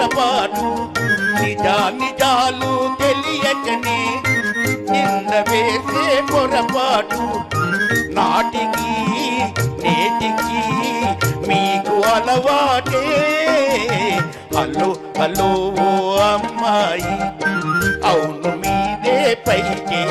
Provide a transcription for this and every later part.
పొరపాటు నిజాలు తెలియకనే నింద వేసే పొరపాటు నాటికి నేటికి మీకు అలవాటే హలో హలో ఓ అమ్మాయి అవును మీదే పైకే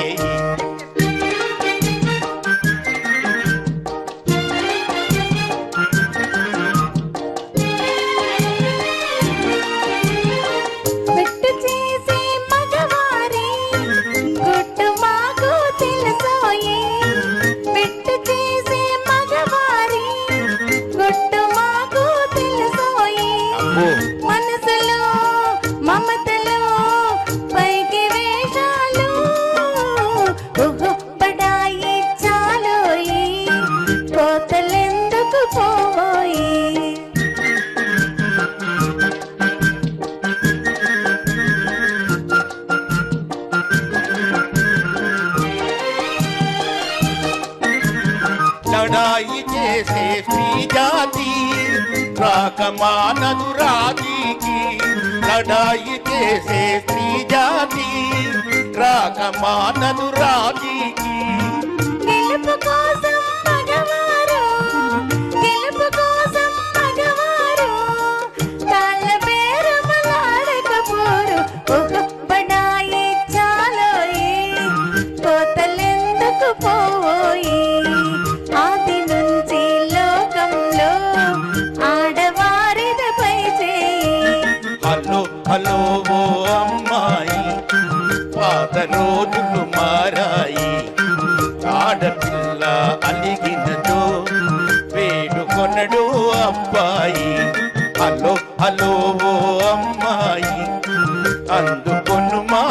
మనసులో మమతలో పైకి వేషాలు బడాయి చాలోయి కోతలెందుకు పోయి లడాయి చేసే స్త్రీ జాతి రాకమానదు రాజీకి లడాయి చేసే స్త్రీ జాతి రాకమానదు రాజీకి గెలుపు కోసం మగవారు గెలుపు కోసం మగవారు కాళ్ళ బేరమలాడకపోరు బడాయి చాలోయి కోతలెందుకు పోయి ఆది నుంచి లోకంలో ఆడవారిదపై చేయి హలో హలో ఓ అమ్మాయి పాత రోజులు మారాయి ఆడపిల్ల అలిగినదో వేడుకొనడు అబ్బాయి హలో హలో ఓ అమ్మాయి అందుకొను మా